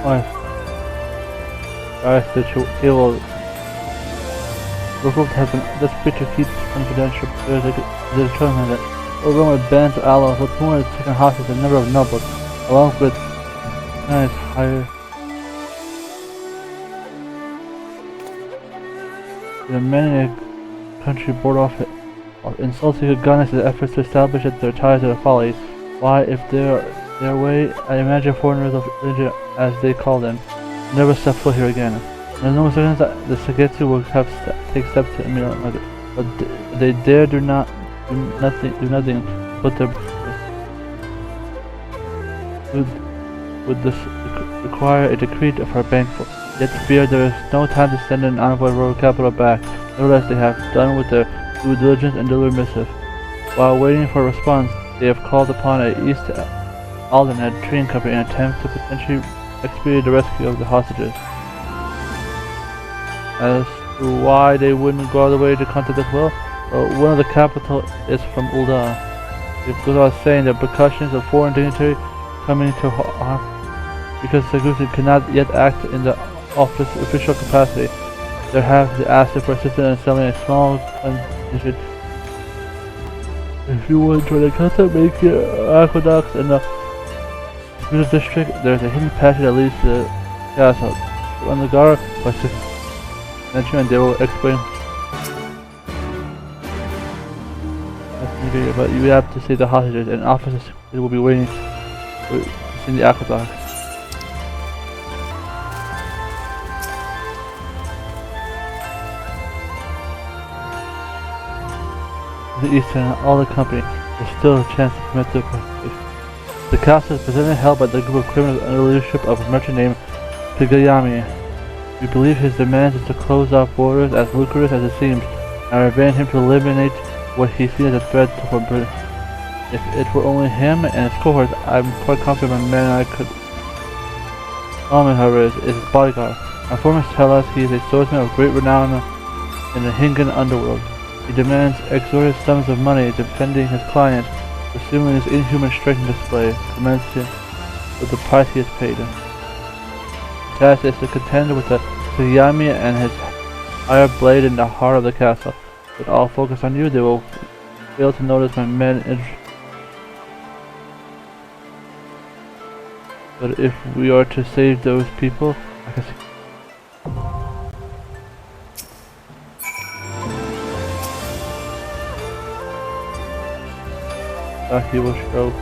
Wife. The table. Report has been this picture keeps confidential. There's a determination that although with bands of allies, what's more is taken hostage a number of nobles, along with nice higher. The men in the country board off it, insulting Ghana's efforts to establish that their ties are folly. Why, if their way, I imagine foreigners of religion, as they call them, never step foot here again. There's no certainty that the Sagetsu will take steps to emulate, but they dare do nothing, but their would this require a decree of our bank. Yet fear there is no time to send an envoy royal capital back. Nevertheless, they have done with their due diligence and delivered missive. While waiting for a response, they have called upon a East Aldernet Trading Company in an attempt to potentially expedite the rescue of the hostages. As to why they wouldn't go all the way to contact us, well, one of the capital is from Ulda. It goes without saying the repercussions of foreign dignitary coming to harm, because Sagusi cannot yet act in the official capacity. They have asked for assistance in selling a small contingent. If you want to join the concept, make your aqueducts in the Business District. There's a hidden passage that leads to the castle. On the guard by mention and they will explain. But you have to see the hostages and officers will be waiting to see the aqueduct. The Eastern and all the company, there's still a chance to commit the participation. The castle is presently held by the group of criminals under the leadership of a merchant named Pigayami. We believe his demands is to close off borders as lucrative as it seems, and revenge him to eliminate what he sees as a threat for Britain. If it were only him and his cohorts, I'm quite confident my man and I could. Solomon, however, is his bodyguard. Our informants tell us he is a swordsman of great renown in the Hingan underworld. He demands exorbitant sums of money defending his client, assuming his inhuman strength and display commends him with the price he has paid him. His task is to contend with the Sugiyami and his iron blade in the heart of the castle. With all focus on you, they will fail to notice my men. But if we are to save those people, I can see. He will show.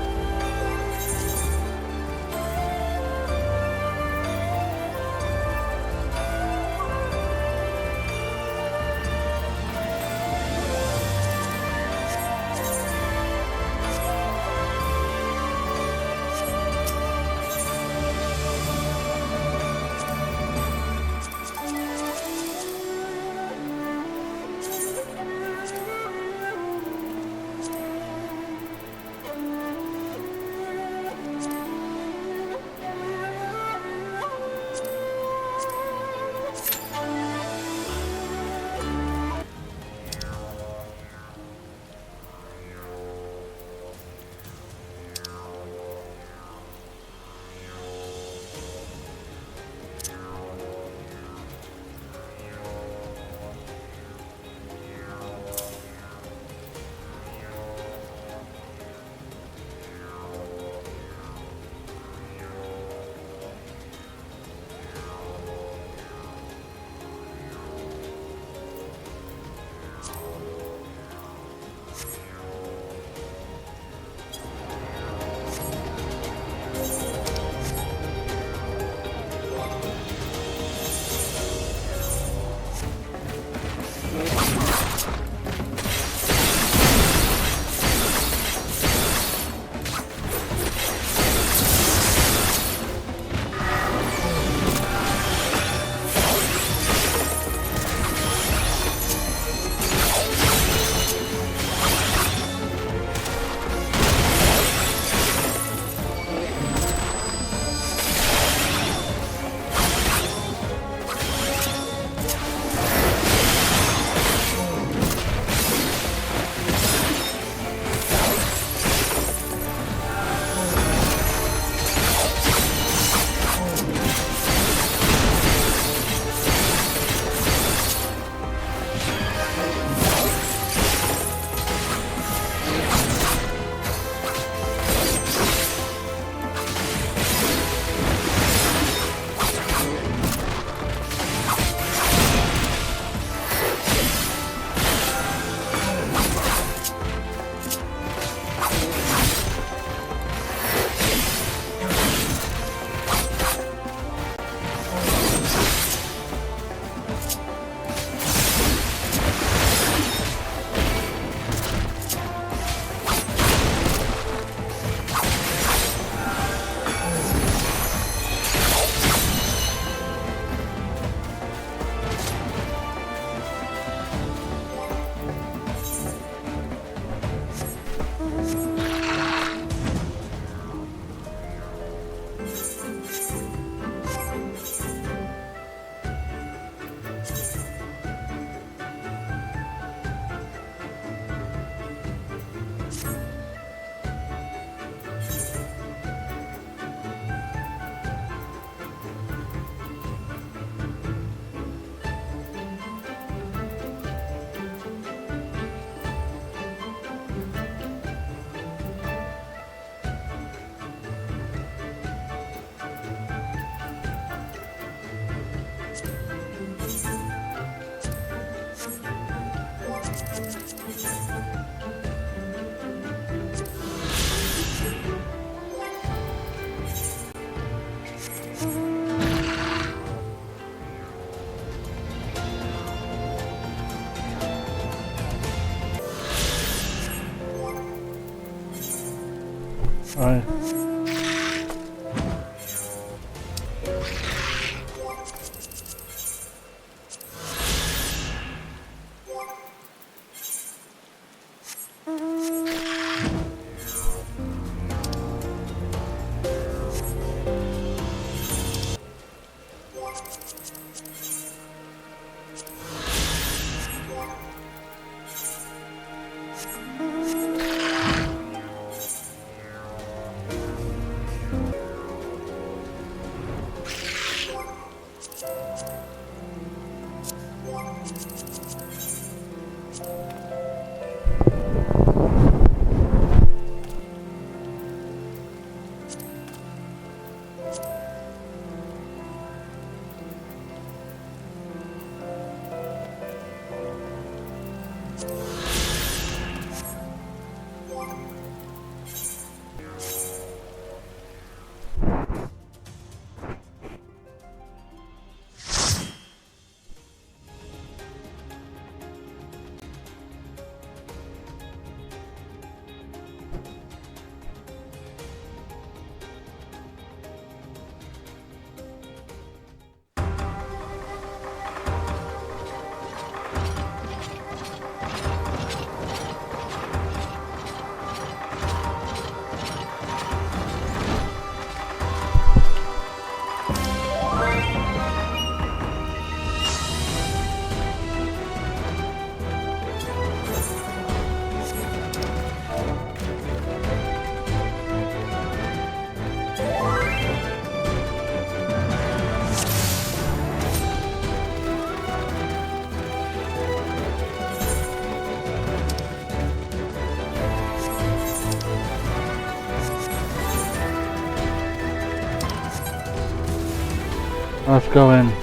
Alright. Let's go in.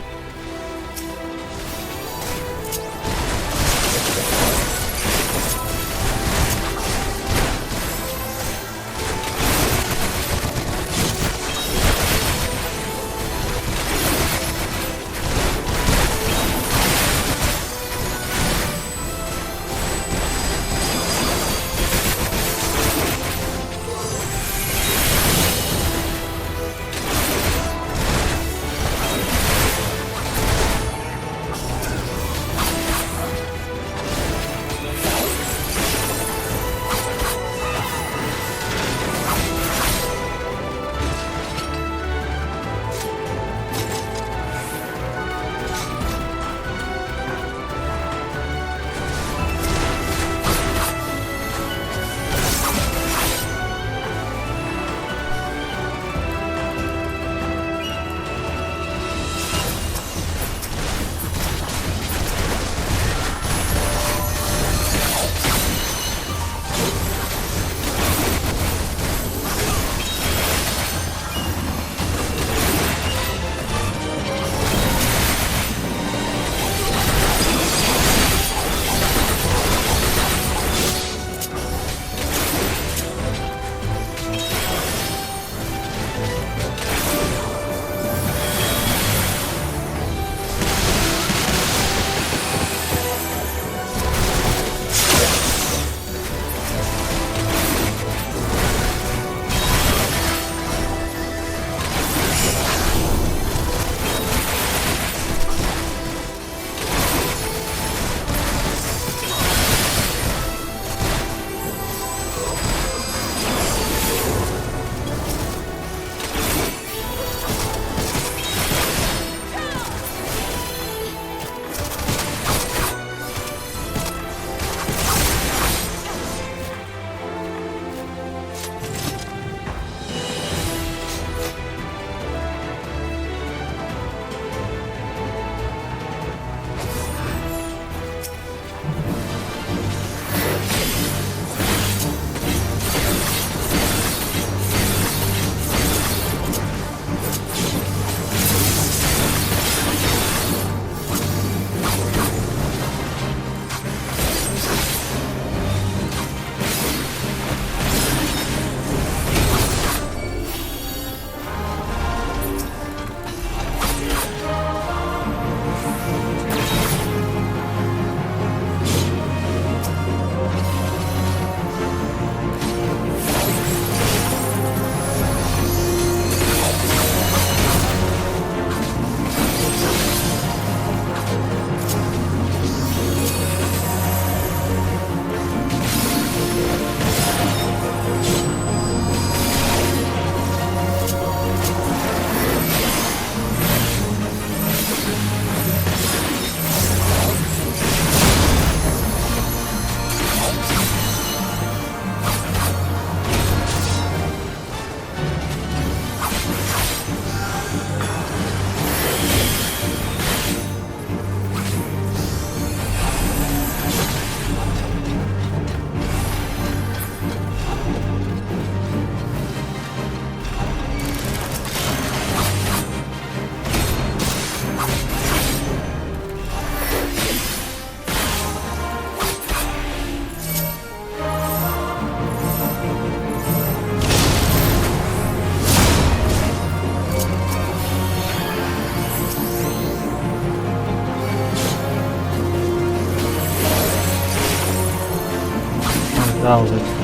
salvage.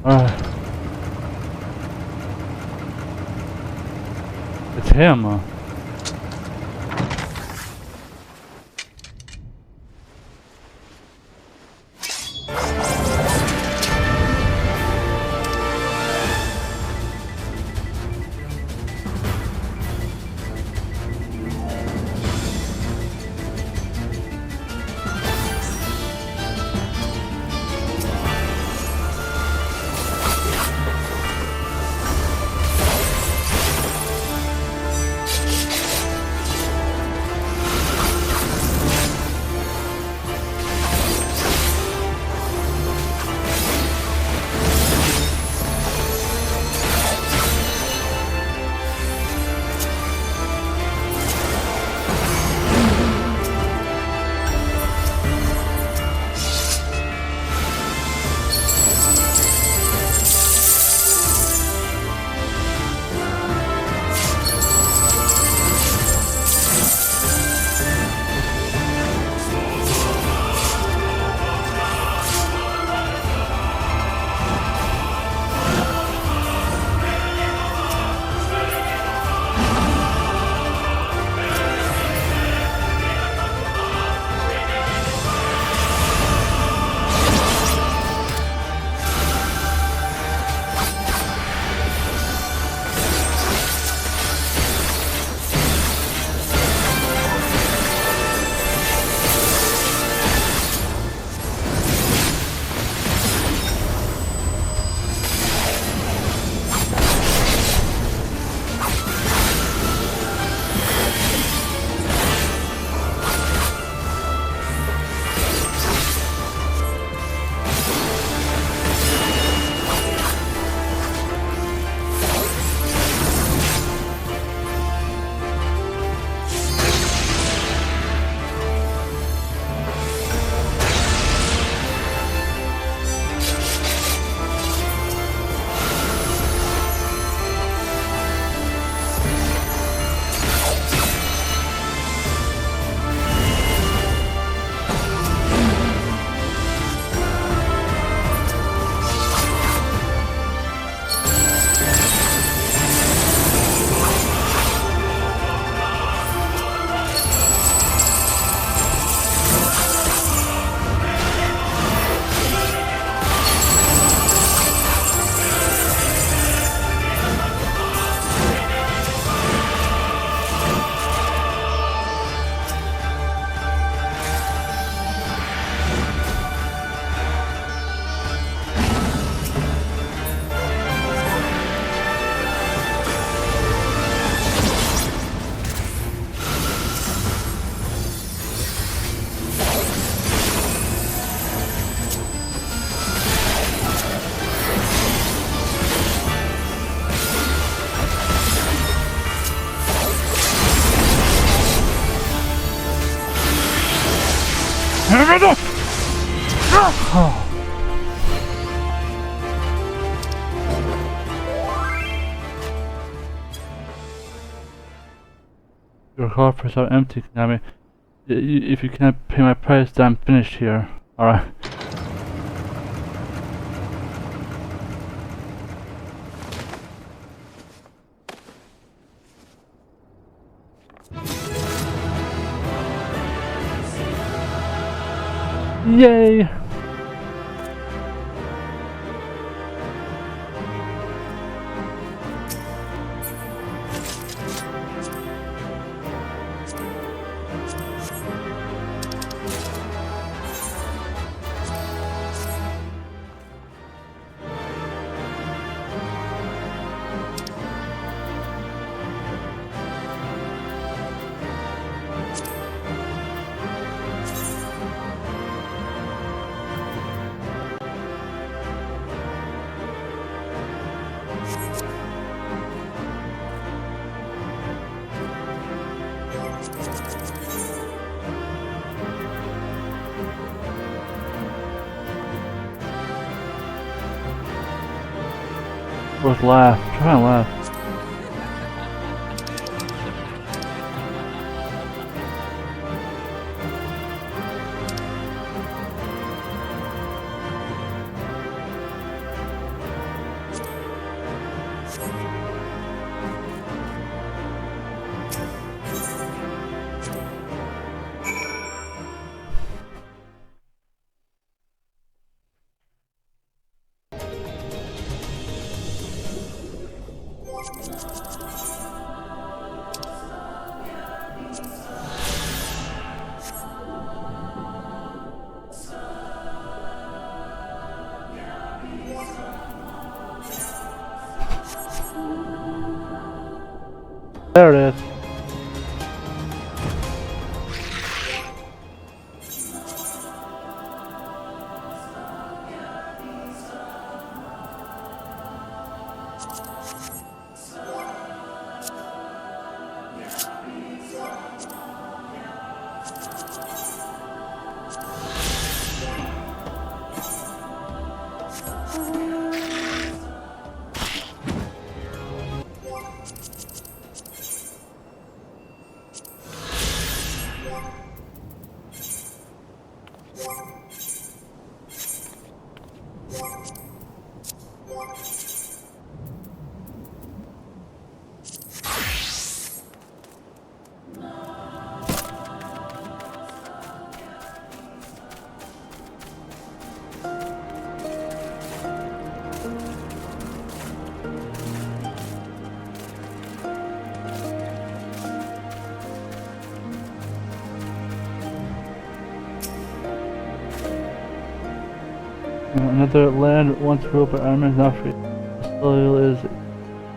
Alright. It's him. Your coffers are empty, Konami. If you can't pay my price, then I'm finished here. Alright. Yay! Let's laugh. Try and laugh. There it is. Another land once ruled by armies now free. The soil is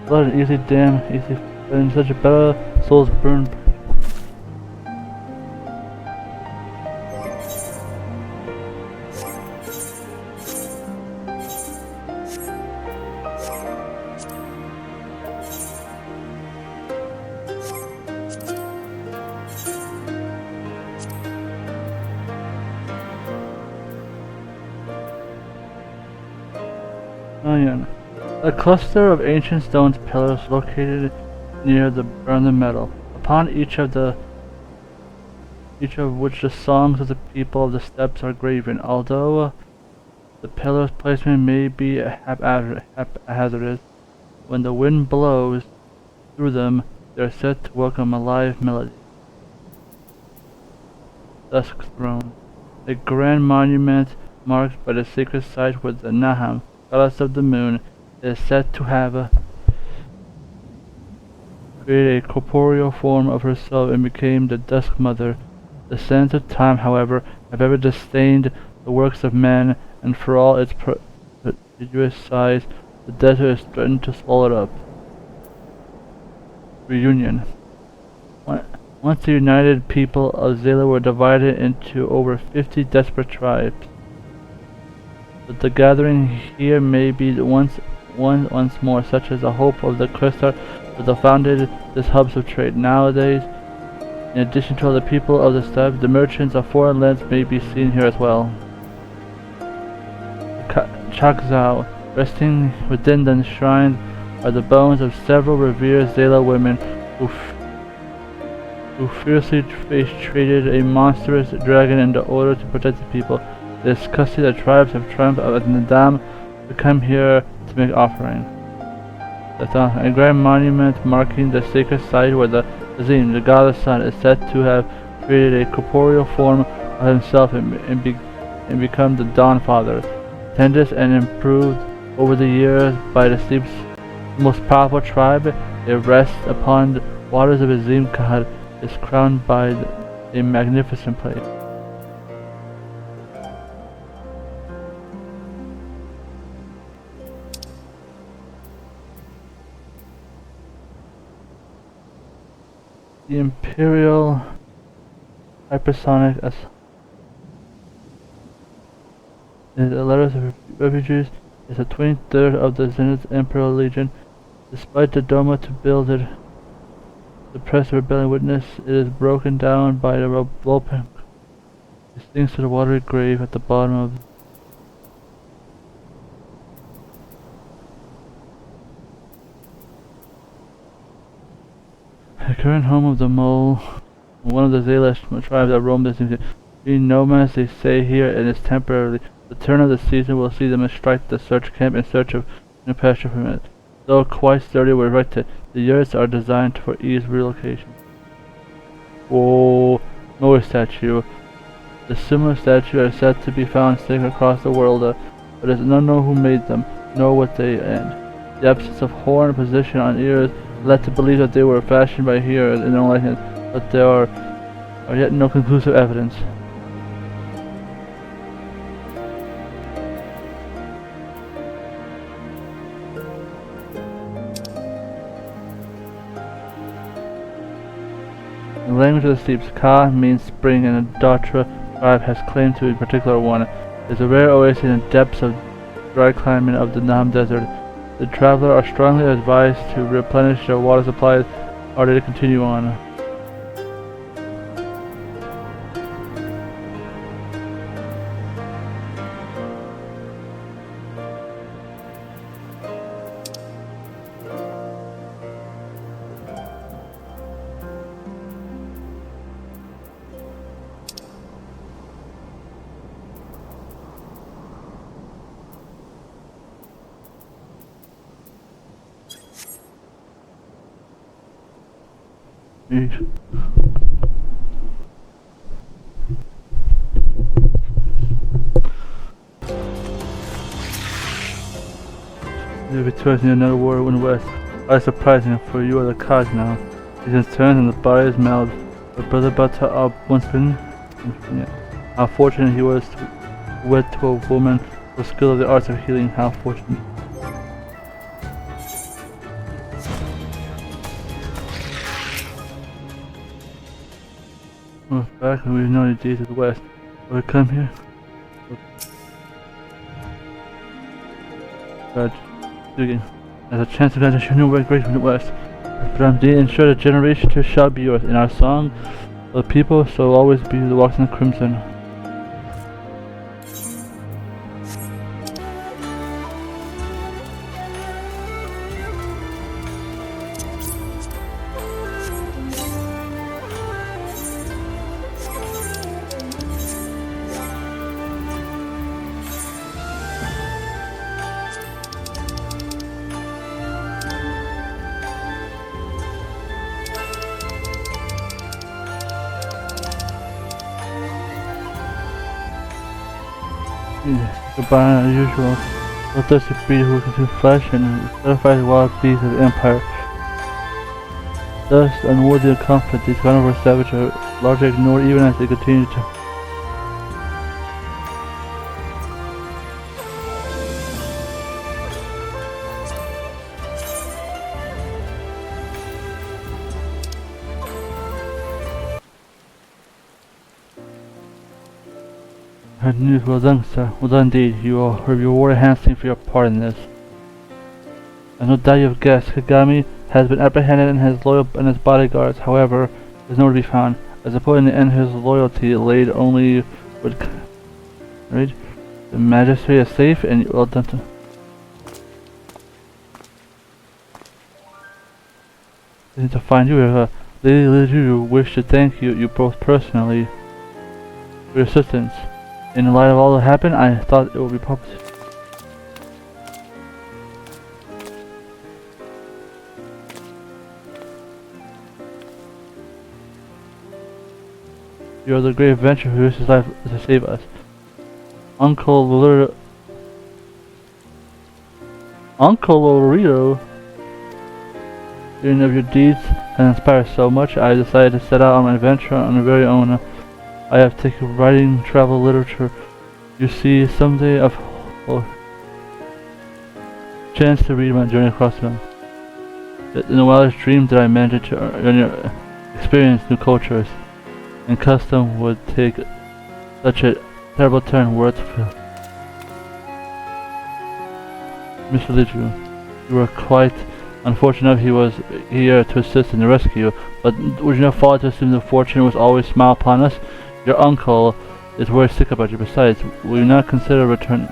not an easy dam, easy, but in such a battle, souls burn. A cluster of ancient stone pillars located near the burned metal, upon each of which the songs of the people of the steppes are graven. Although the pillars' placement may be haphazardous, when the wind blows through them, they are said to welcome a live melody. Dusk Throne, a grand monument marked by the sacred site where the Naham, goddess of the moon, is said to have created a corporeal form of herself and became the Dusk Mother. The sands of time, however, have ever disdained the works of man, and for all its prodigious size, the desert is threatened to swallow it up. Reunion. Once the united people of Zela were divided into over 50 desperate tribes. But the gathering here may be once more, such as the hope of the Crystal that founded this hubs of trade. Nowadays, in addition to all the people of the steppe, the merchants of foreign lands may be seen here as well. Chakzao, resting within the shrines are the bones of several revered Zela women who fiercely traded a monstrous dragon in order to protect the people. It is customary that tribes have triumphed at Nadam to come here to make offering. A grand monument marking the sacred site where the Azim, the god of the sun, is said to have created a corporeal form of himself and become the Dawn Father. Tended and improved over the years by the steep's most powerful tribe, it rests upon the waters of Azim Kahad, is crowned by a magnificent place. The Imperial Hypersonic is a letter of refugees is a 23rd of the Zenith Imperial Legion. Despite the Doma to build it, the press rebellion witness, it is broken down by the Volpin. It sinks to the watery grave at the bottom of the current home of the Mole, one of the Zalish tribes that roam this region. Being nomads, they stay here and is temporarily. The turn of the season will see them strike the search camp in search of new pasture from it. Though quite sturdy were erected, the yurts are designed for ease relocation. Oh, Noah statue. The similar statues are said to be found sacred across the world, but it is unknown who made them, nor what they end. The absence of horn position on ears led to believe that they were fashioned by hearers in their own likeness, but there are yet no conclusive evidence. In the language of the steppes, Ka means spring, and the Datra tribe has claim to a particular one. It is a rare oasis in the depths of dry climate of the Nam Desert. The traveler are strongly advised to replenish their water supplies or to continue on. You're returning another war in the west. Why surprising, for you are the cause now. He turns and the body is melted. But brother Bata once been. How fortunate he was to wed to a woman with skill of the arts of healing. How fortunate. We're back and we've known the days of the west. Will we come here? God. Again. There's a chance to grant us new great from the west. But I'm ensure that generation to shall be yours. In our song, the people shall always be the walks in the crimson. Goodbye as usual. The thirsty breed who consume flesh and terrifies wild beasts of the empire. Thus, unworthy of conflict, these carnivore savages are largely ignored even as they continue to. News, well done, sir. Well done indeed. You are rewarded handsomely for your part in this. As no doubt you have guessed, Kagami has been apprehended and his his bodyguards, however, is nowhere to be found. I suppose in the end his loyalty laid only with the magistrate is safe and well done to. To find you, Lady Liu wish to thank you both personally for your assistance. In the light of all that happened, I thought it would be popular. You are the great adventurer who risks his life to save us. Uncle Lorito, hearing of your deeds and inspired so much, I decided to set out on my adventure on my very own. I have taken writing, travel, literature. You see, someday I've chance to read my journey across them. In the wildest dream did I manage to experience new cultures, and custom would take such a terrible turn words fill. Mr. Liu, you were quite unfortunate he was here to assist in the rescue, but would you not follow to assume that fortune was always smile upon us? Your uncle is very sick about you. Besides, will you not consider returning?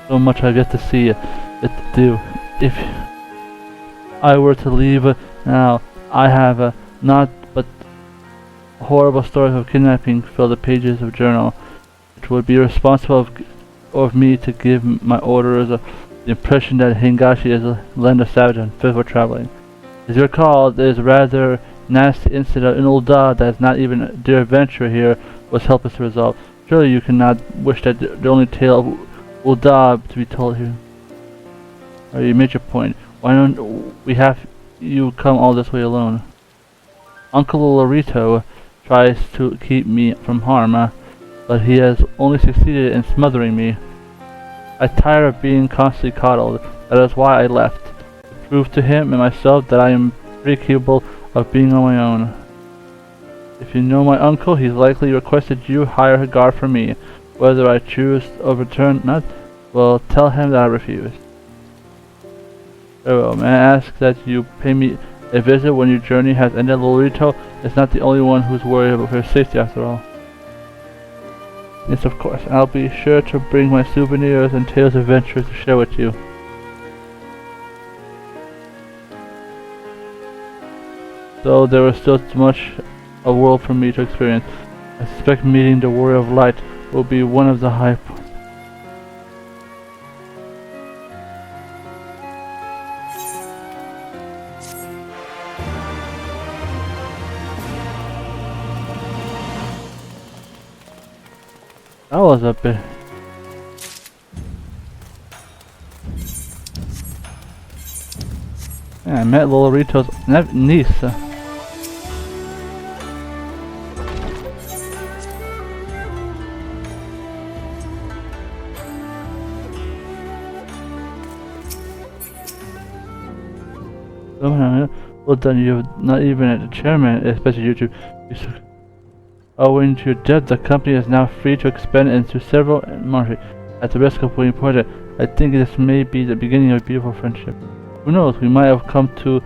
So much I've yet to see it to do. If I were to leave now, I have not but horrible stories of kidnapping fill the pages of journal. It would be responsible of me to give my orders the impression that Hingashi is a land of savage and fit for traveling. As you recall, there is rather nasty incident in Ul'dah that not even a dear adventurer here was helpless to resolve. Surely you cannot wish that the only tale of Ul'dah to be told here. You made your point. Why don't we have you come all this way alone? Uncle Lorito tries to keep me from harm, but he has only succeeded in smothering me. I tire of being constantly coddled. That is why I left. prove to him and myself that I am pretty capable of being on my own. If you know my uncle, he's likely requested you hire a guard for me. Whether I choose to overturn not, well, tell him that I refuse. Very well, may I ask that you pay me a visit when your journey has ended? Lolito is not the only one who's worried about her safety after all. Yes, of course. I'll be sure to bring my souvenirs and tales of adventures to share with you. Though there is still too much a world for me to experience, I suspect meeting the Warrior of Light will be one of the high points. That was a bit. Yeah, I met Lolorito's niece. Well done, you're not even a chairman, especially you two. Owing to your debt, the company is now free to expand into several markets. At the risk of being pointed, I think this may be the beginning of a beautiful friendship. Who knows, we might have come to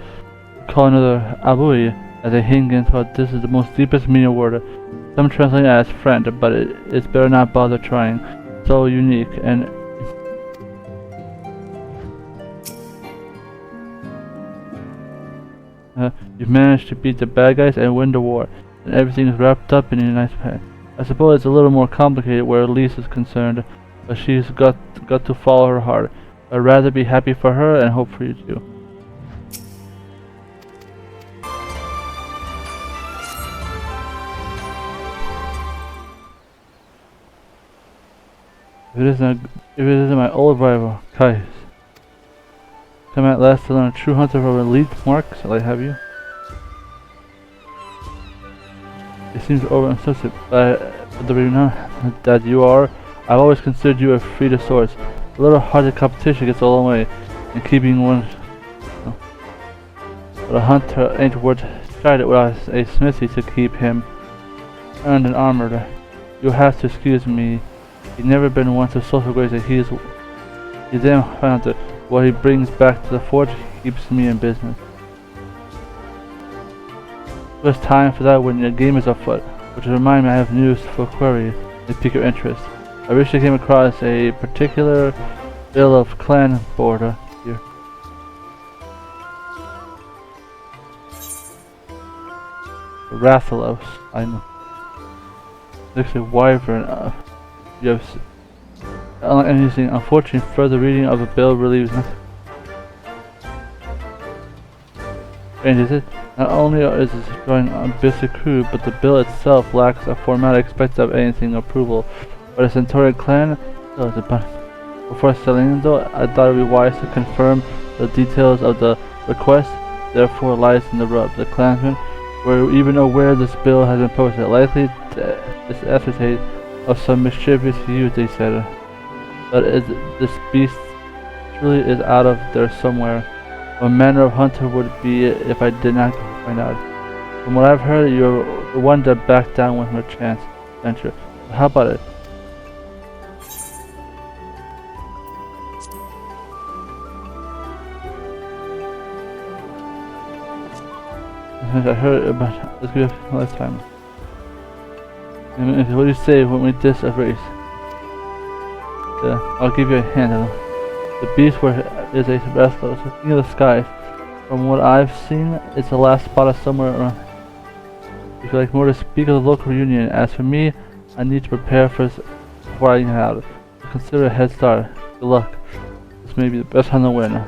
call another Abui as a Hingan thought this is the most deepest meaning word. Some translate it as friend, but it's better not bother trying. So unique and you've managed to beat the bad guys and win the war, and everything is wrapped up in a nice pack. I suppose it's a little more complicated where Elise is concerned, but she's got to follow her heart. I'd rather be happy for her and hope for you too. If it isn't my old rival, Kaiser. Come at last to learn a true hunter of elite marks, shall I have you? It seems over-insistent, but the renown that you are, I've always considered you a free of sorts. A little hearted competition gets a long way in keeping one. No. But a hunter ain't worth trying it without a smithy to keep him earned and armored. You'll have to excuse me. He's never been one to social grace that he's damn hunter. What he brings back to the fort keeps me in business. There's time for that when the game is afoot, which reminds me I have news for query that pique your interest. I recently came across a particular bill of clan border here. Rathalos, I know. Looks like wyvern. You have anything. Unfortunately, further reading of the bill relieves nothing. And is it? Not only is it drawing on basic crew, but the bill itself lacks a formality expected of anything approval. But the Centaurian clan still is a before selling though, I thought it would be wise to confirm the details of the request. Therefore lies in the rub. The clansmen were even aware this bill has been posted, likely to disassertate of some mischievous use, they said. But this beast truly is out of there somewhere. What manner of hunter would it be if I did not find out? From what I've heard, you're the one that backed down with no chance venture. So how about it? I heard about this good last time. What do you say when we this a race? I'll give you a hand. The beast is a Rathalos, king of the skies. From what I've seen, it's the last spot somewhere around. If you like more to speak of the local reunion, as for me, I need to prepare for this before I get out. Consider a head start. Good luck. This may be the best hunt to win.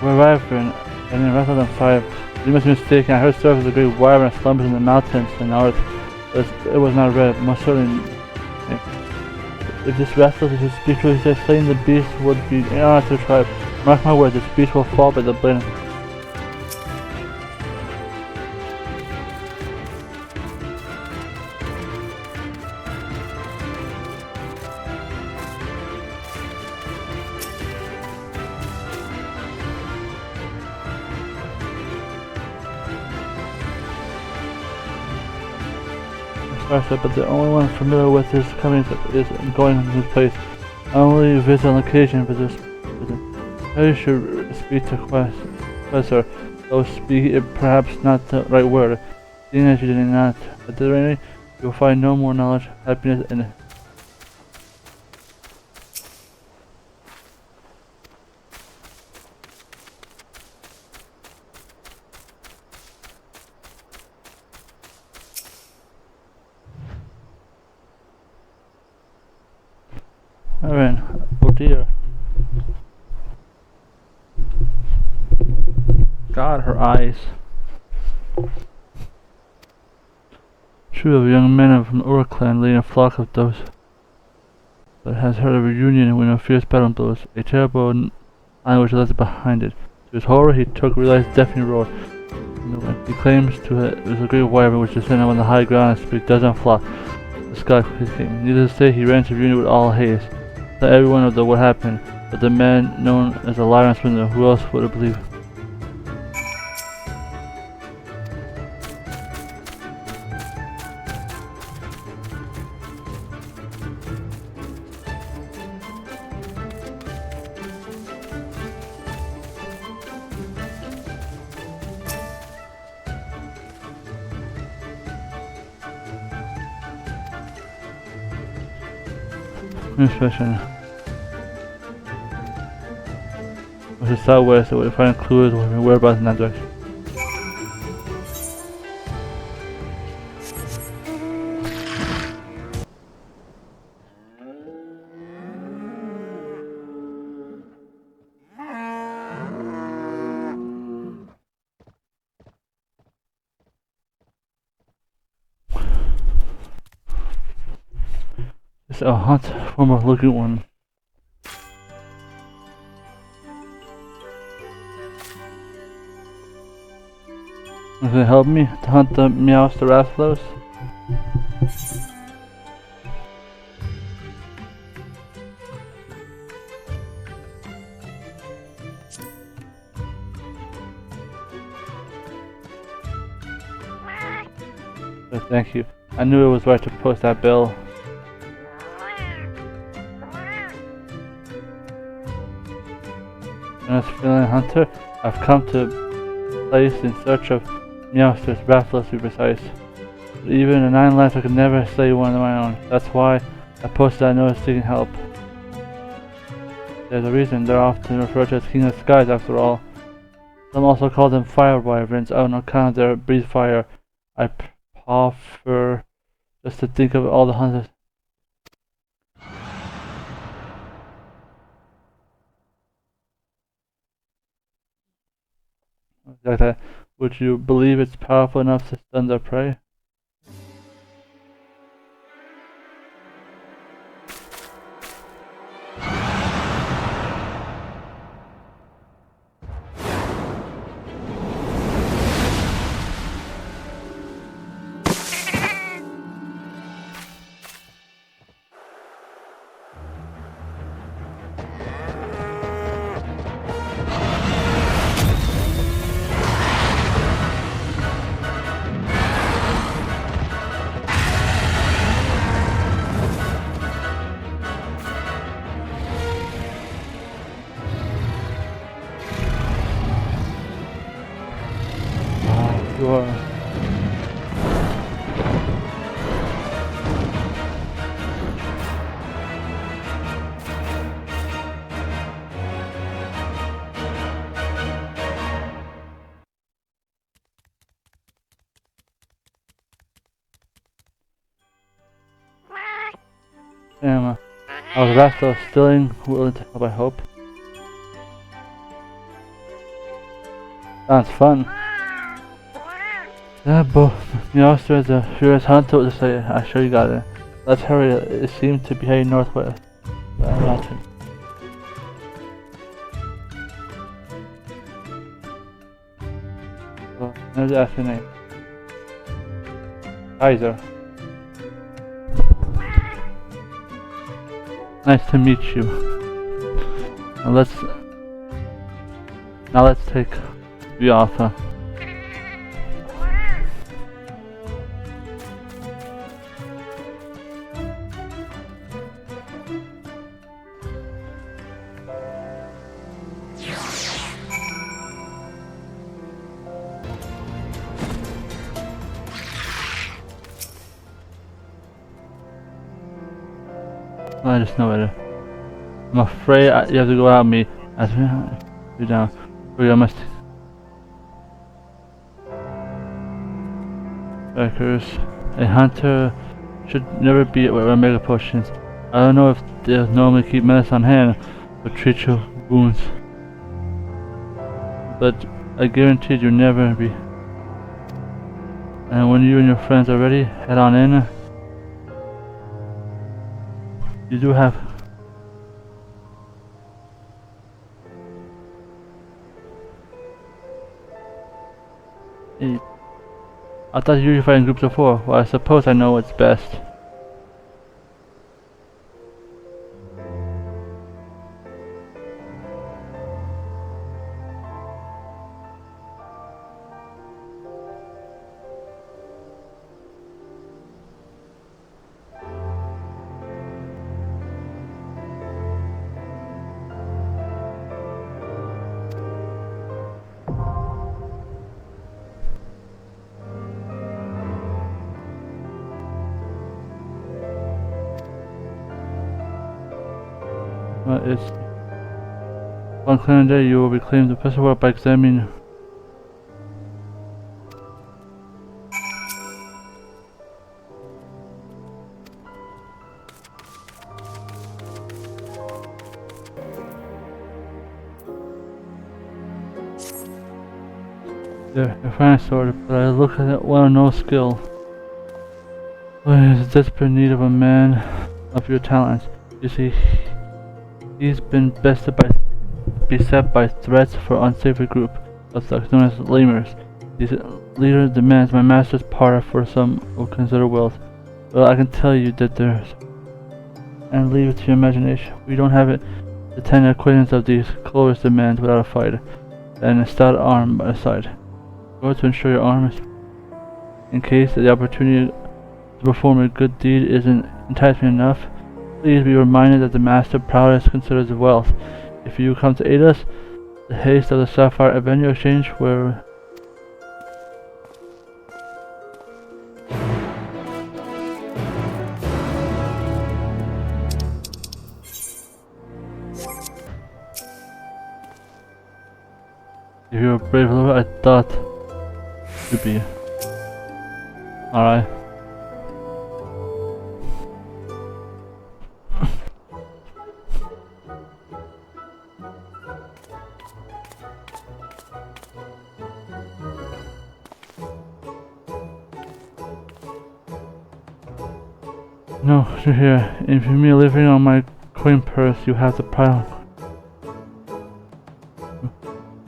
We're arriving and in Rathalos 5. You must be mistaken. I heard stories of the great wyvern slumbers in the mountains to the north. It was not red, most certainly. If this Rathalos is his speech, he says slaying the beast would be an honor to the tribe. Mark my words, this beast will fall by the blade. But the only one familiar with his coming is going to his place. I only visit on occasion, but this I should speak to Kaiser, though speak it perhaps not the right word, seeing as you did not. At the rate, you will find no more knowledge, happiness, and Alright, oh dear. God, her eyes. True of young men from the clan leading a flock of doves, but has heard of a reunion when a fierce battle blows. A terrible language left behind it. To his horror, he realized deafening roar. He claims it was a great wyvern which descended on the high ground and speak dozen flock. The sky came. Needless to say, he ran to reunion with all haste. Not everyone knows what happened, but the man known as the liar and swindler, who else would have believed? Inspection. Was it southwest? It would find clues of whereabouts in that direction. It's a hunt for a looking one. Does it help me to hunt the meows to Rathalos? Thank you. I knew it was right to post that bill. As a feline hunter, I've come to a place in search of meowsters, Rathalos to be precise. But even a 9 lives I could never slay one of my own. That's why I posted that notice seeking help. There's a reason they're often referred to as King of the Skies after all. Some also call them fire wyverns on account of their breathe fire. I prefer just to think of all the hunters. Like that. Would you believe it's powerful enough to stun their prey? Sure. I was Rathalos, still willing to help, I hope. Sounds fun. Yeah, both. The officer is a furious hunter to say, I'm sure you got it. Let's hurry, it seems to be heading northwest. Rotten. So, let's ask your name. Kaiser. Nice to meet you. Now let's take the author. I just know it. I'm afraid you have to go without me. As we down. I must. Backers. A hunter should never be at mega potions. I don't know if they'll normally keep medicine on hand or treat your wounds, but I guarantee you'll never be. And when you and your friends are ready, head on in. You do have. I thought you usually fight in groups of 4. Well, I suppose I know what's best. It's one clear day you will reclaim the pistol world by examining. There, your fine sword, but I look at it well, no skill. Well, he is in desperate need of a man of your talents. You see, he's been beset by threats for unsavory group of thugs known as lemurs. These leader demands my master's part for some will consider wealth. Well, I can tell you that there's, and leave it to your imagination. We don't have it. The 10 acquaintance of these glorious demands without a fight, and a stout arm by the side. Go to ensure your arm is, in case the opportunity to perform a good deed isn't enticing enough. Please be reminded that the master prowess considers wealth. If you come to aid us, the haste of the Sapphire Avenue Exchange where if you're a brave lover, I thought you'd be. Alright. No, you're here. If you're me living on my coin purse, you have the power to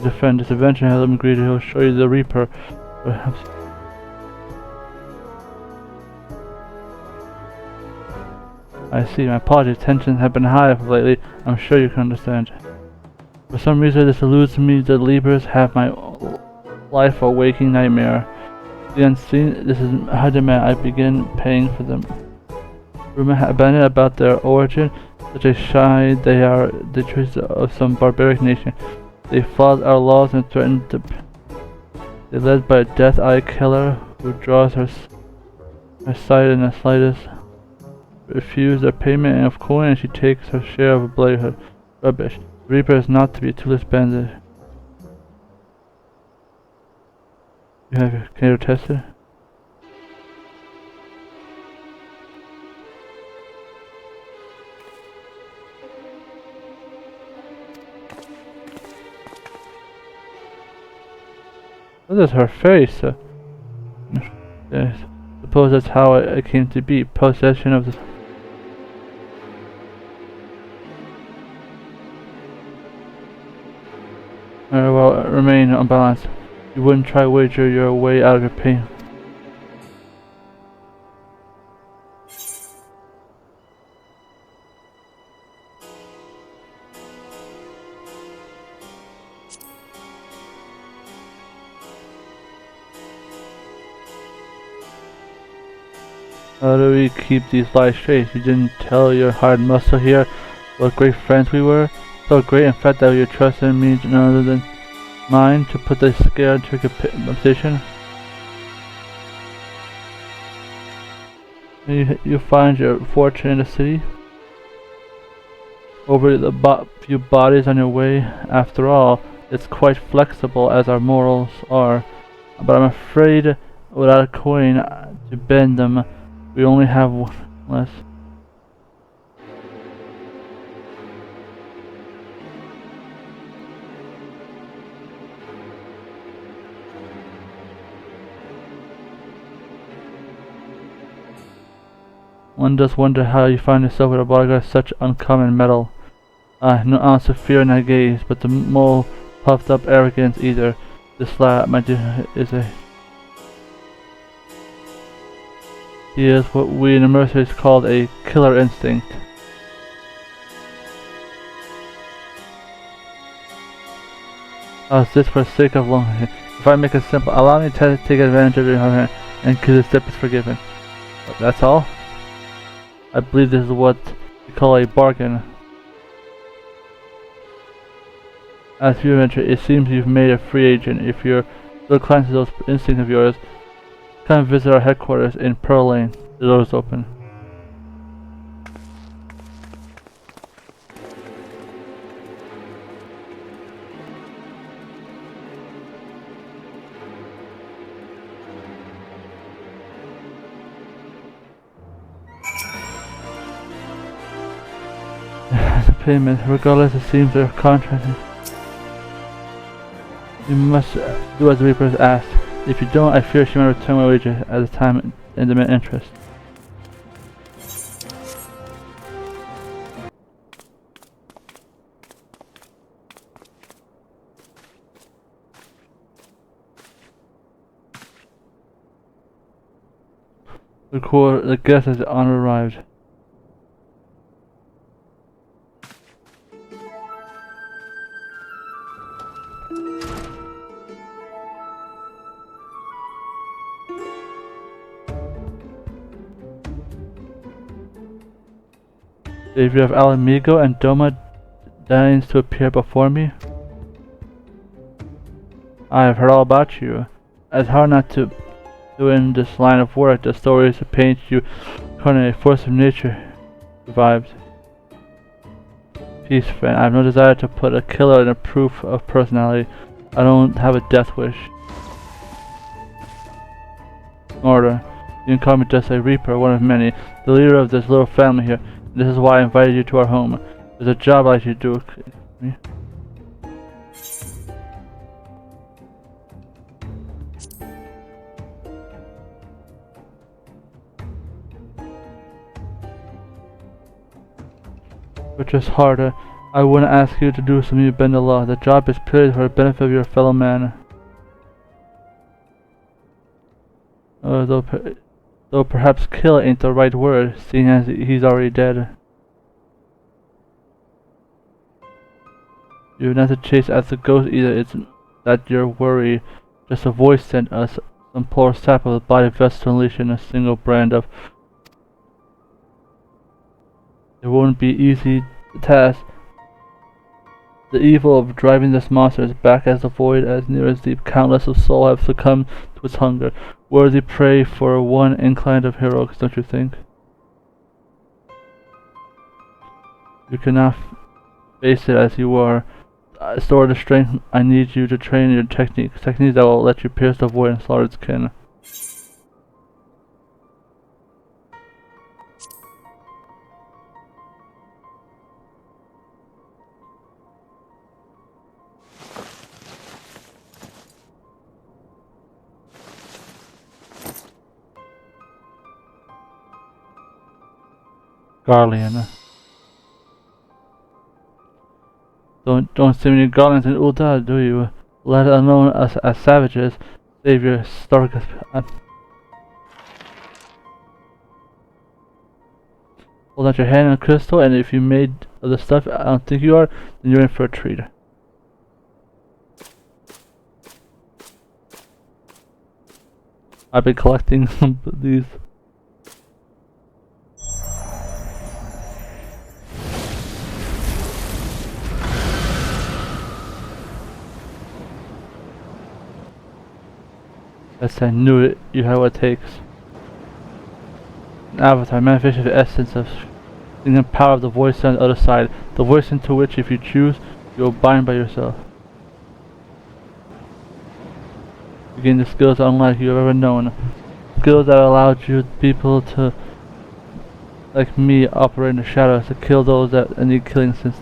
defend this adventure. Have them agree he'll show you the Reaper. Perhaps. I see. My apologies. Tensions have been high lately. I'm sure you can understand. For some reason, this eludes me. The Libras have my life a waking nightmare. The unseen. This is high demand. I begin paying for them. Rumor abandoned about their origin, such a shy they are the trees of some barbaric nation. They followed our laws and threatened to. They led by a death-eye killer who draws her sight in the slightest. Refuse their payment of coin, and she takes her share of bloody rubbish. The Reaper is not to be toothless bandit. You have your can you test it? Look at her face. Yes. Suppose that's how it came to be. Possession of the... well, remain unbalanced. You wouldn't try to wager your way out of your pain. How do we keep these lies straight? You didn't tell your hard muscle here what great friends we were? So great, in fact, that you trust in me none other than mine to put the scare into a position? You find your fortune in the city? Over the few bodies on your way? After all, it's quite flexible as our morals are. But I'm afraid without a coin to bend them, we only have one less. One does wonder how you find yourself with a bodyguard of such uncommon metal. No ounce of fear in that gaze, but the mole puffed up arrogance either. This lad, my dear, is a... He is what we in the mercenaries called a killer instinct. This for the sake of long. If I make it simple, allow me to take advantage of your hand and the step is forgiven. But that's all? I believe this is what we call a bargain. As you mentioned, it seems you've made a free agent. If you're still inclined to those instincts of yours, come visit our headquarters in Pearl Lane. The door is open. The payment, regardless, it seems they're contracted. You must do as the Reaper has asked. If you don't, I fear she might return my wages at the time in the main interest. The guest has arrived. If you have Alamigo and Doma deigns to appear before me, I have heard all about you. It's hard not to do in this line of work. The stories that paint you incarnate a force of nature survived. Peace, friend. I have no desire to put a killer in a proof of personality. I don't have a death wish. Order. You can call me just a Reaper, one of many, the leader of this little family here. This is why I invited you to our home. There's a job I should do. But just harder. I wouldn't ask you to do something to bend the law. The job is purely for the benefit of your fellow man. Though perhaps kill ain't the right word, seeing as he's already dead. You're not to chase after the ghost either, it's that your worry. Just a voice sent us some poor sap of the body vessel to unleash in a single brand of... It won't be easy task. The evil of driving this monster is back as the void, as near as deep. Countless of souls have succumbed to its hunger. Worthy prey for one inclined of heroics, don't you think? You cannot face it as you are. Store the strength I need you to train your techniques that will let you pierce the void and slaughter its kin. Garlean. Don't see many Garleans in Ul'dah, do you? Let alone as savages. Save your Stark. Hold out your hand on a crystal, and if you made of the stuff I don't think you are, then you're in for a treat. I've been collecting these. Yes, I knew it. You have what it takes. An avatar, manifestation of the essence of the power of the voice on the other side. The voice into which, if you choose, you will bind by yourself. You gain the skills unlike you have ever known. Skills that allowed you people to, like me, operate in the shadows to kill those that need killing since.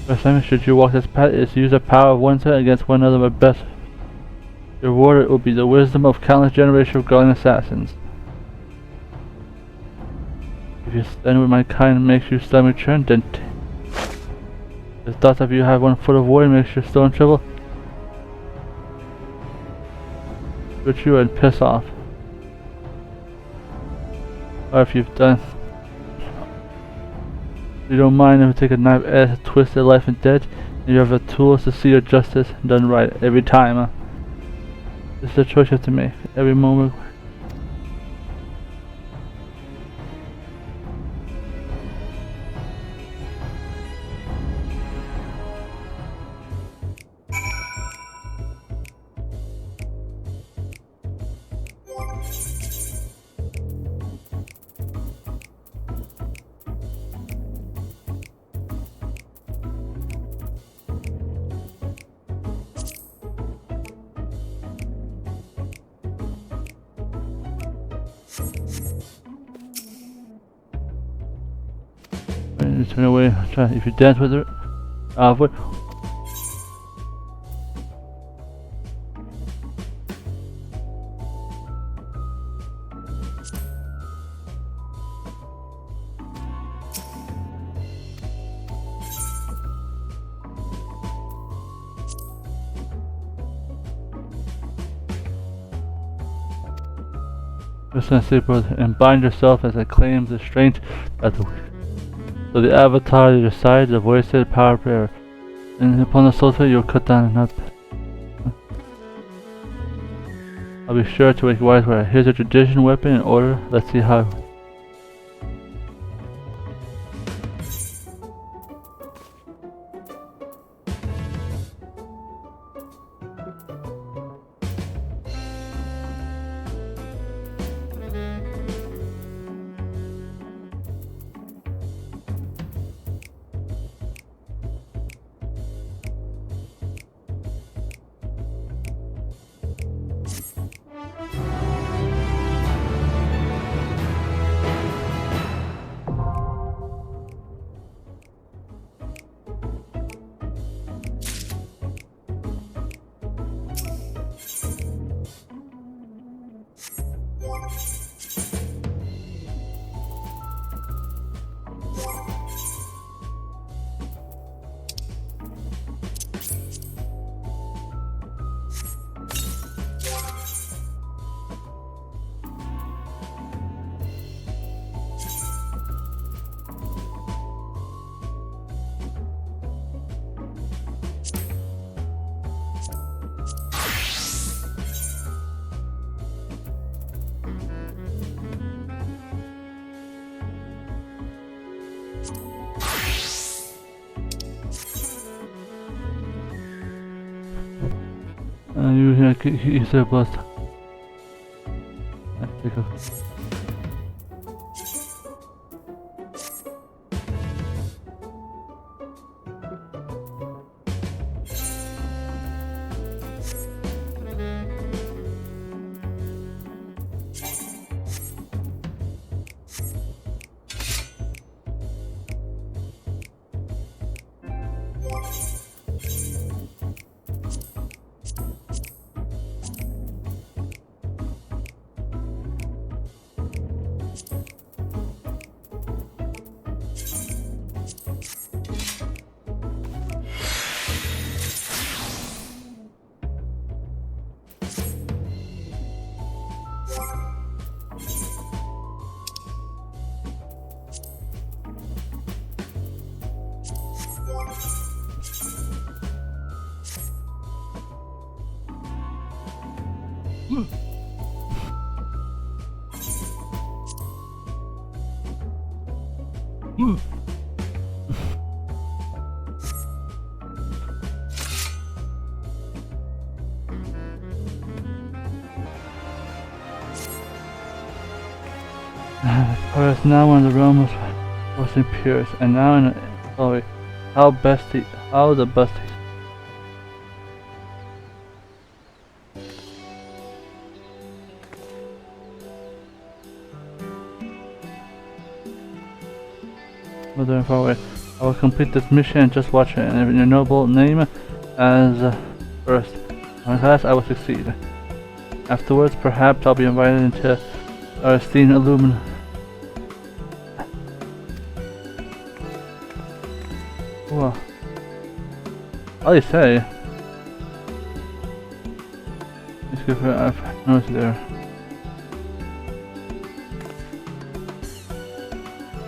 First time should you walk this path is to use the power of one side against one another but best. Your reward will be the wisdom of countless generations of Garlean assassins. If you stand with my kind makes you stomach churn, then the thought of you have 1 foot of void makes you still in trouble. Shoot you and piss off. Or if you've done. You don't mind if you take a knife edge to twist their life and death, and you have the tools to see your justice done right every time. This is a choice you have to make every moment. Turn away. Try. If you dance with her, avoid. Just gonna sleep with and bind yourself as it claims the strength at the weak. So the avatar at your side, the voice said power prayer. And upon the soul you'll cut down and up. I'll be sure to make wise where. Here's a tradition weapon in order. Let's see how. You said blessed. Take a. Or is now one of the realm of most impures, and now in glory. How the bestie. Mother far away. I will complete this mission and just watch it, and in your noble name as first. On last I will succeed. Afterwards, perhaps I'll be invited into our esteemed Illumin. Well, how do you say? It's good for I've noticed there.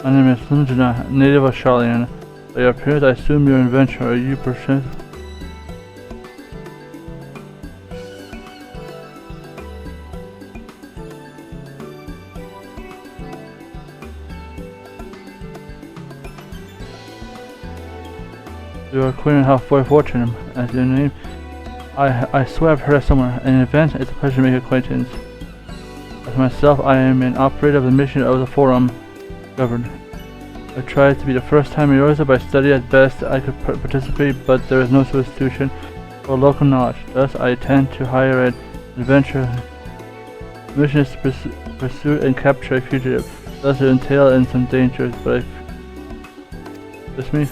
My name is Lundina, native of Charlian. By your appearance, I assume you're an adventurer. Are you percent? You are acquainted how fortunate as your name. I swear I've heard it somewhere. In an event, it's a pleasure to make acquaintance. As myself, I am an operator of the mission of the Forum governed. I tried to be the first time in yours by study at best I could participate, but there is no substitution for local knowledge. Thus, I tend to hire an adventurer. The mission is to pursue and capture a fugitive. Thus, it entails in some dangers, but just me.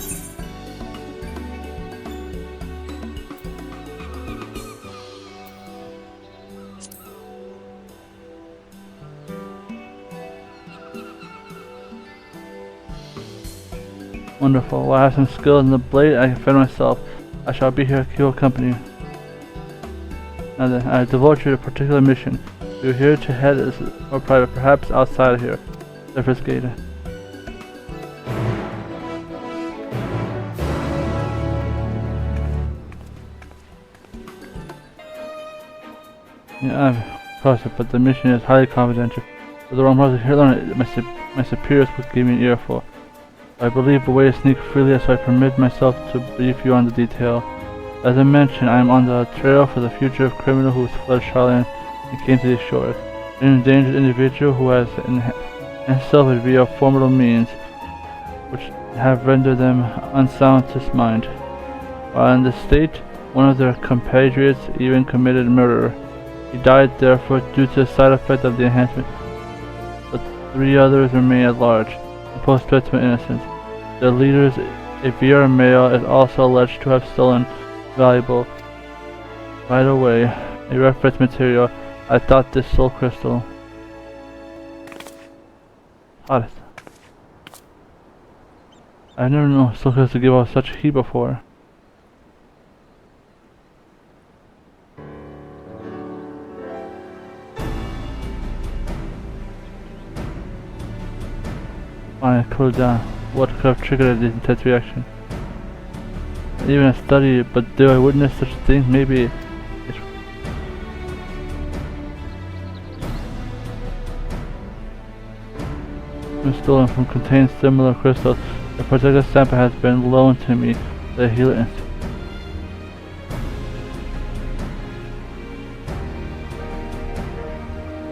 Wonderful. While I have some skill in the blade, I can fend myself. I shall be here to keep company. Now then, I devote you to a particular mission. You're here to head or private, perhaps outside of here. Surface gate. Yeah, I've crossed it, but the mission is highly confidential. For the wrong person here, my superiors would give me an earful. I believe a way to sneak freely, so I permit myself to brief you on the detail. As I mentioned, I am on the trail for the fugitive criminal who fled Charlotte and came to these shores. An endangered individual who has himself via formidable means, which have rendered them unsound to mind. While in the state, one of their compatriots even committed murder. He died therefore due to the side effect of the enhancement, but 3 others remain at large, and pose threat to innocence. Their leaders, a Vera male, is also alleged to have stolen valuable. By the way, a reference material, I thought this soul crystal. Hottest. I've never known soul crystals to give off such heat before. Fine, cool down. What could have triggered this intense reaction? Even a study, but do I witness such things? Maybe it's been stolen from contains similar crystals. The particular sample has been loaned to me. The healer instinct.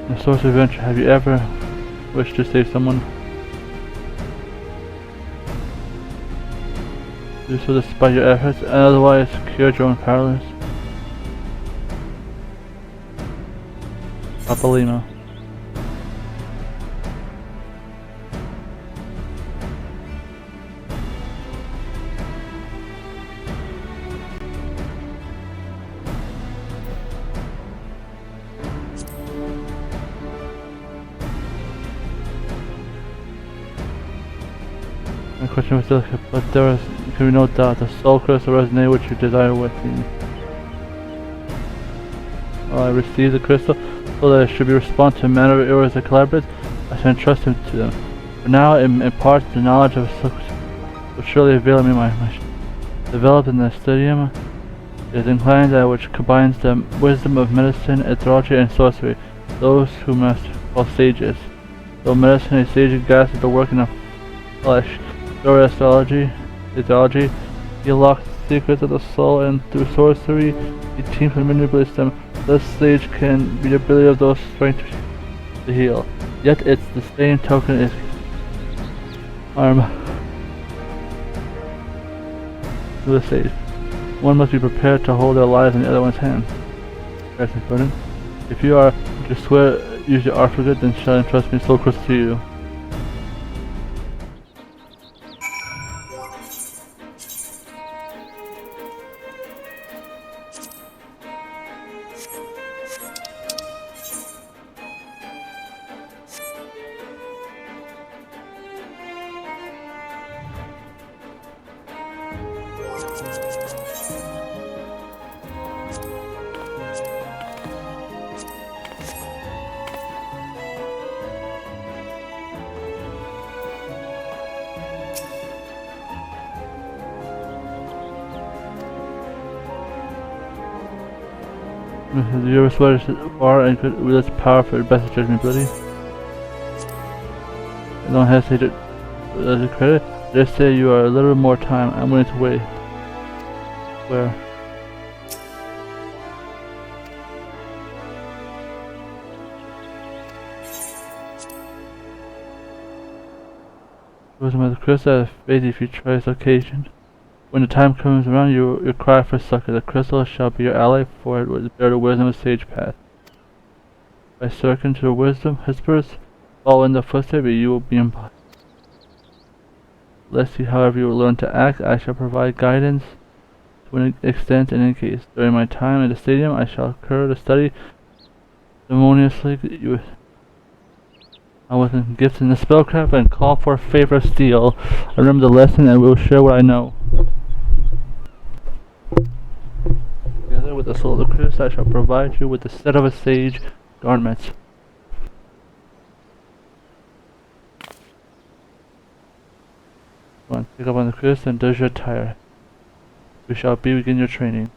The source of adventure. Have you ever wished to save someone? Do so despite your efforts, and otherwise cure your own powerless. Papa Lima. My question was still, but there was can be no doubt the soul crystal resonated with your desire within. Well, I received the crystal so that it should be respond to a manner of errors that collaborate. I shall entrust him to them. For now, it imparts the knowledge of soul crystal will surely avail me my developed in the stadium. It is inclined that which combines the wisdom of medicine, astrology, and sorcery. Those who must call sages. Though medicine, a sage grasps the working of flesh. Through astrology, he unlocks the secrets of the soul, and through sorcery, he teams and manipulates them. This sage can be the ability of those strength to heal. Yet it's the same token as arm to the sage. One must be prepared to hold their lives in the other one's hands. That's important. If you are to swear use your art for good, then shall entrust me so close to you. Do you ever swear far and could wield its power for the best of judgment ability? Don't hesitate to credit. Just say you are a little more time. I'm willing to wait. Where? Wisdom of the crystal has faith if you try this occasion. When the time comes around, you cry for succor. The crystal shall be your ally, for it will bear the wisdom of the sage path. By circling to the wisdom whispers, follow in the footsteps, you will be embodied. Let's see however you will learn to act. I shall provide guidance to an extent and in case. During my time at the stadium, I shall occur to study ceremoniously you with gifts in the spellcraft and call for a favor of steel. I remember the lesson and will share what I know. Together with the soul of the crystal, I shall provide you with the set of a sage garments. Come on, pick up on the crystal and does your attire. We shall begin your training.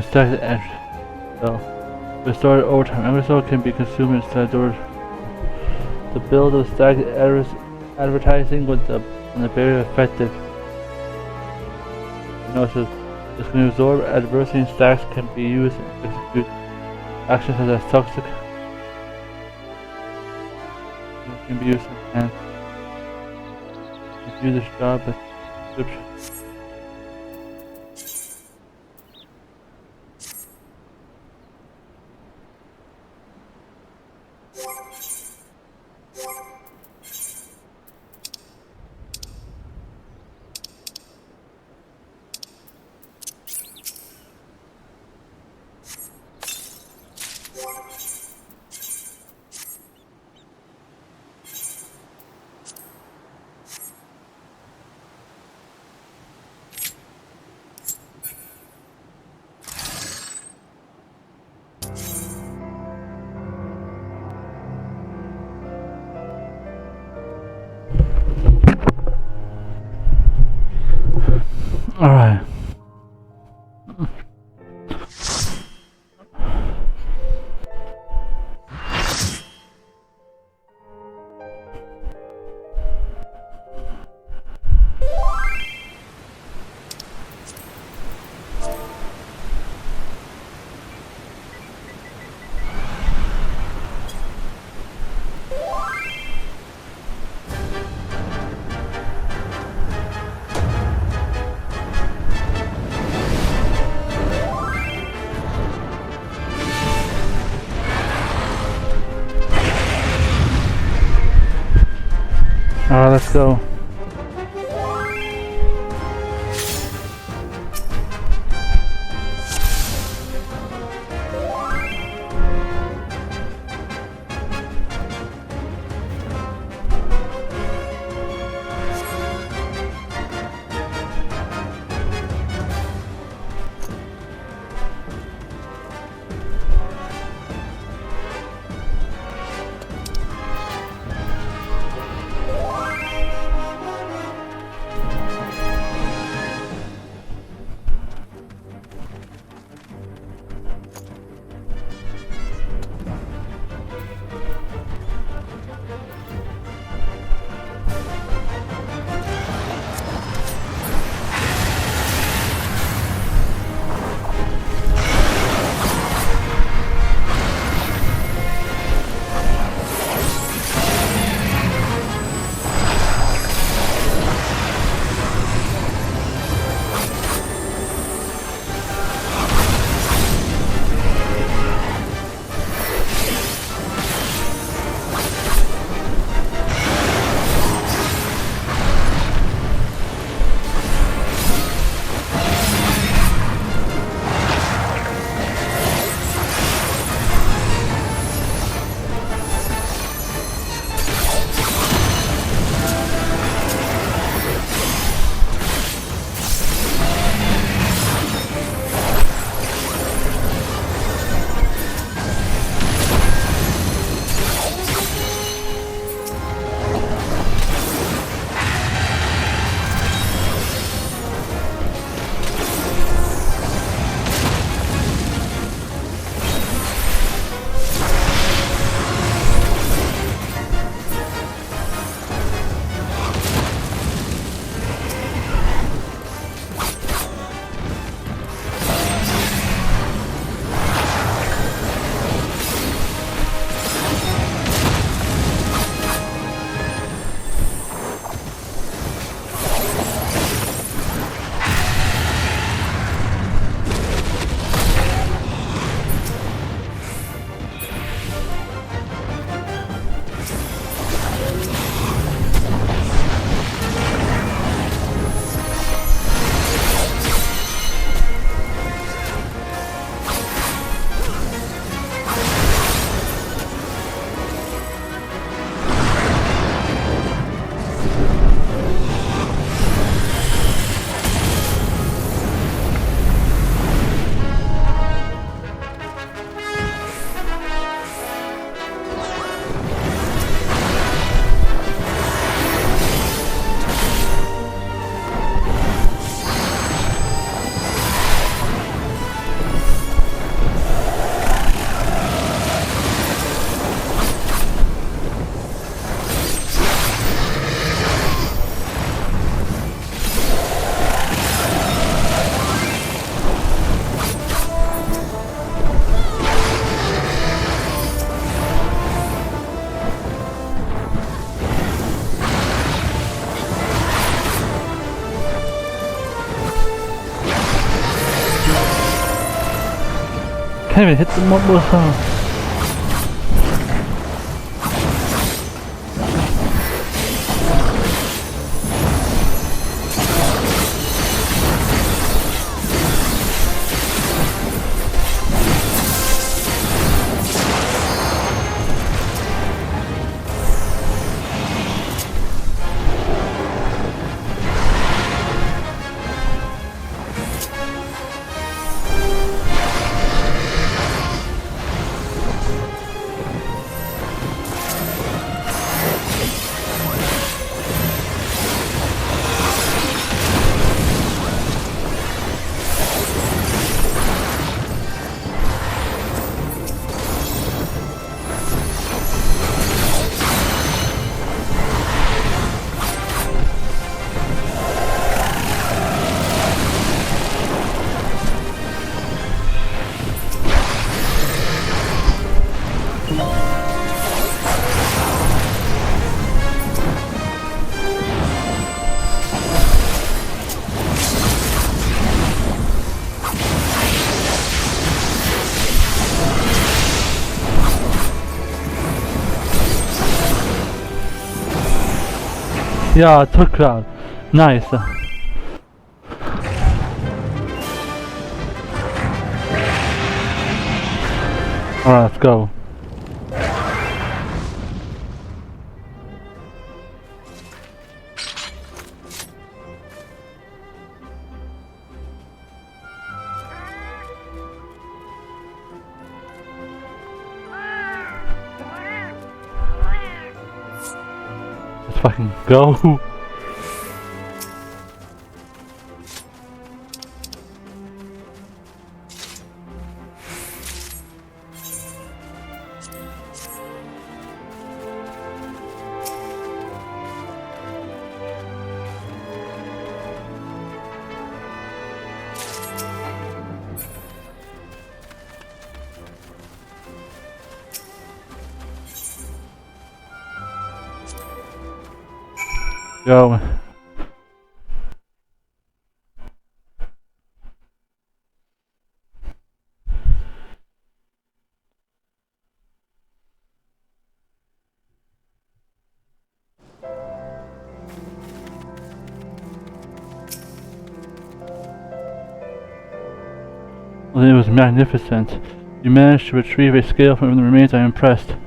Stack the edge. So, restored over time. Every soul can be consumed inside doors. The build of stacked advertising with the very effective. Notice this can absorb adversity and stacks can be used to execute actions such as toxic. It can be used and do this job as description. Alright. Alright, let's go. Can't even hit them one more time. Yeah, took crowd. Nice. Alright, let's go. Let's fucking go. Go. Well, it was magnificent. You managed to retrieve a scale from the remains. I am impressed.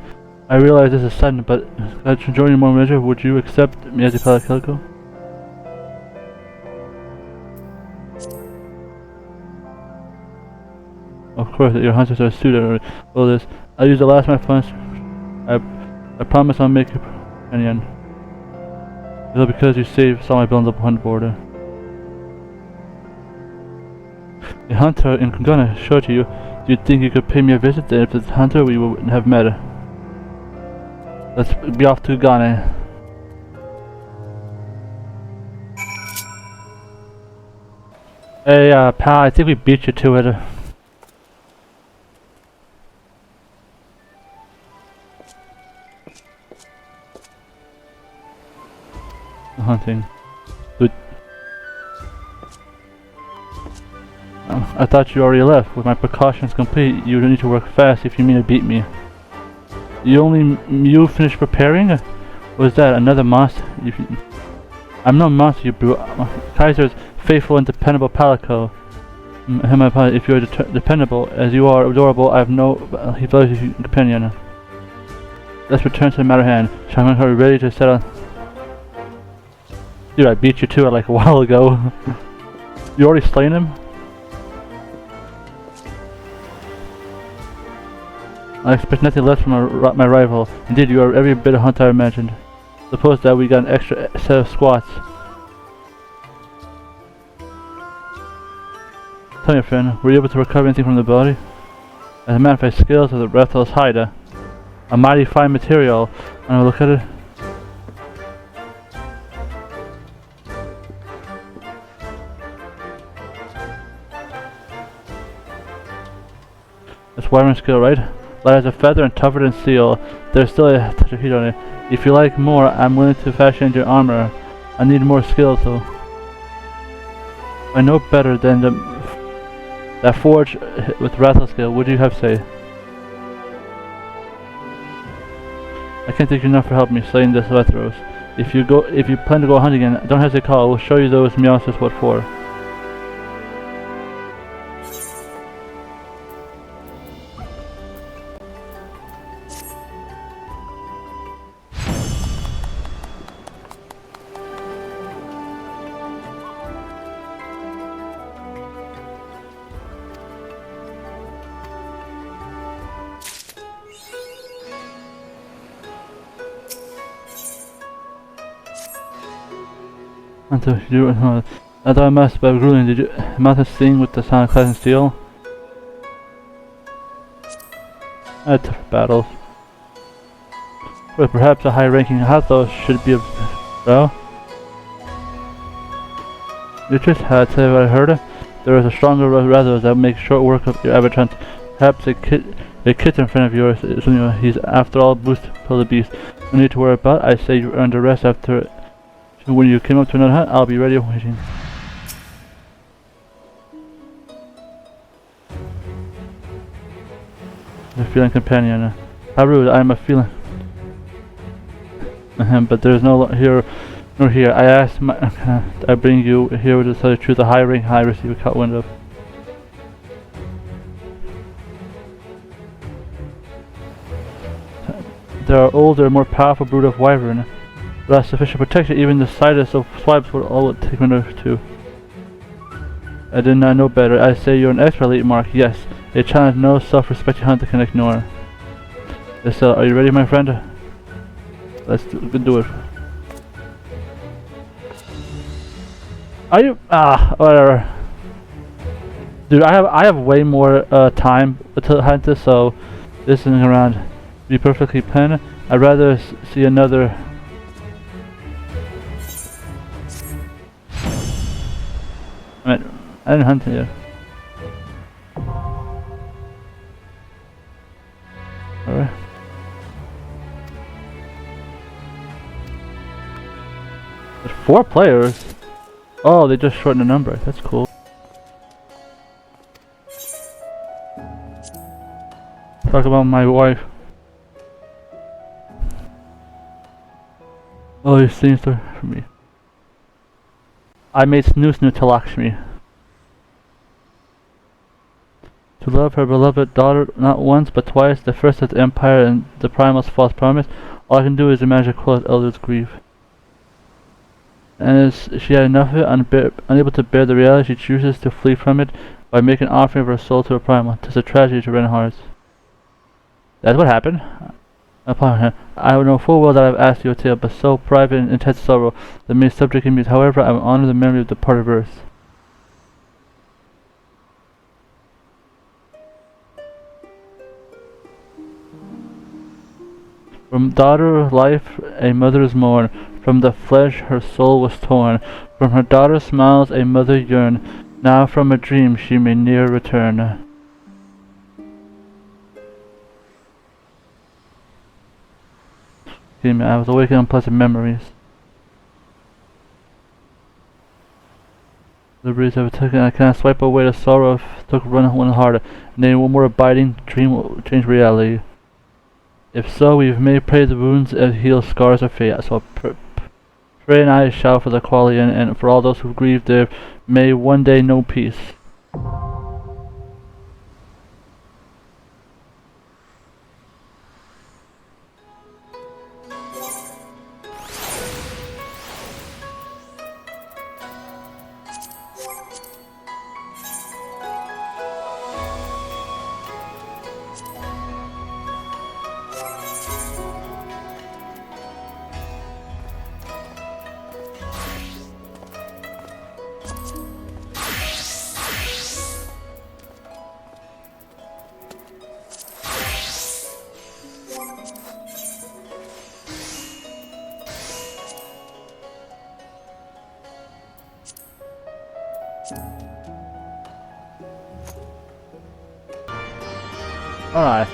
I realize this is sudden, but to join in more measure, would you accept me as a Palacalico? Of course, that your hunters are suited to all this. I'll use the last of my funds. I promise I'll make you Kenan. Though because you saved some my buildings up on the border. A hunter in Ghana showed to you. Do you think you could pay me a visit? Then if it's a hunter, we would have met. Let's be off to Ghana. Hey, pal, I think we beat you to it. Hunting. Good. I thought you already left. With my precautions complete, you don't need to work fast if you mean to beat me. You finished preparing? Was that another monster? I'm no monster, you brute. Kaiser's faithful and dependable Palico. If you're dependable as you are adorable, I have no. He values you companion. Let's return to the matter hand. Shaman, are we ready to settle? Dude, I beat you to it like a while ago. You already slain him? I expect nothing less from my rival. Indeed, you are every bit of hunter I imagined. Suppose that we got an extra set of squats. Tell me, friend, were you able to recover anything from the body? As a matter of fact, scales of the Rathalos hide. A mighty fine material. And look at it. That's Wyvern skill, right? Light as a feather and tougher than steel. There's still a touch of heat on it. If you like more, I'm willing to fashion into armor. I need more skills though. I know better than that forge with Rathalos skill. What do you have to say? I can't thank you enough for helping me slaying this Rathalos. If you plan to go hunting again, don't hesitate to call. We'll show you those meowses what for. Until you I thought I must by grueling. Did you mouth a sting with the sound of clash and steel? I had tough battles. But perhaps a high-ranking Rathalos should be a well. You just had to tell you what I heard. There is a stronger Rathalos that makes short work of your average hunt. Perhaps a kitten in front of yours is something he's after all boost for the beast. No need to worry about. I say you earned a rest after. When you came up to another hunt, I'll be ready waiting. The feeling companion. How rude, I'm a feeling. But there's no here Nor here. I asked I bring you here to tell you the truth. The high rank I receive a cut wind of. There are older, more powerful brood of wyvern. Without sufficient protection, even the slightest of swipes would all take a minute or two. I did not know better. I say you're an expert, elite mark. Yes, a challenge no self-respecting hunter can ignore. So, are you ready, my friend? Let's do it. Are you? Whatever. Dude, I have way more time to hunt this, so this isn't around be perfectly planned. I'd rather see another. I didn't hunt it yet. Alright. There's 4 players. Oh, they just shortened the number. That's cool. Talk about my wife. Oh, you're seeing story for me. I made Snoo to Lakshmi. To love her beloved daughter not once but twice, the first at the Empire and the Primal's false promise, all I can do is imagine Quill's elder's grief. And as she had enough of it, unable to bear the reality, she chooses to flee from it by making an offering of her soul to a Primal. 'Tis a tragedy to rend hearts. That's what happened. I know full well that I have asked you a tale, but so private and intense sorrow that may subject me. However, I will honor the memory of the departed earth. From daughter life a mother is mourn, from the flesh her soul was torn, from her daughter smiles a mother yearn, now from a dream she may ne'er return. I was awakened unpleasant memories. The breeze have taken, I cannot swipe away the sorrow of took run one harder, and then one more abiding dream will change reality. If so, we may pray the wounds and heal scars of fate. So pray and I shout for the quality and for all those who grieve there may one day know peace. Alright.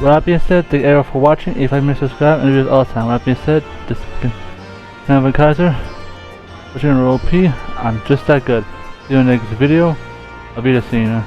With that being said, thank you for watching. If I miss subscribe and videos all the time. With that being said, this has been Kenan Kaiser. Watching Roll P. I'm just that good. See you in the next video. I'll be seeing you.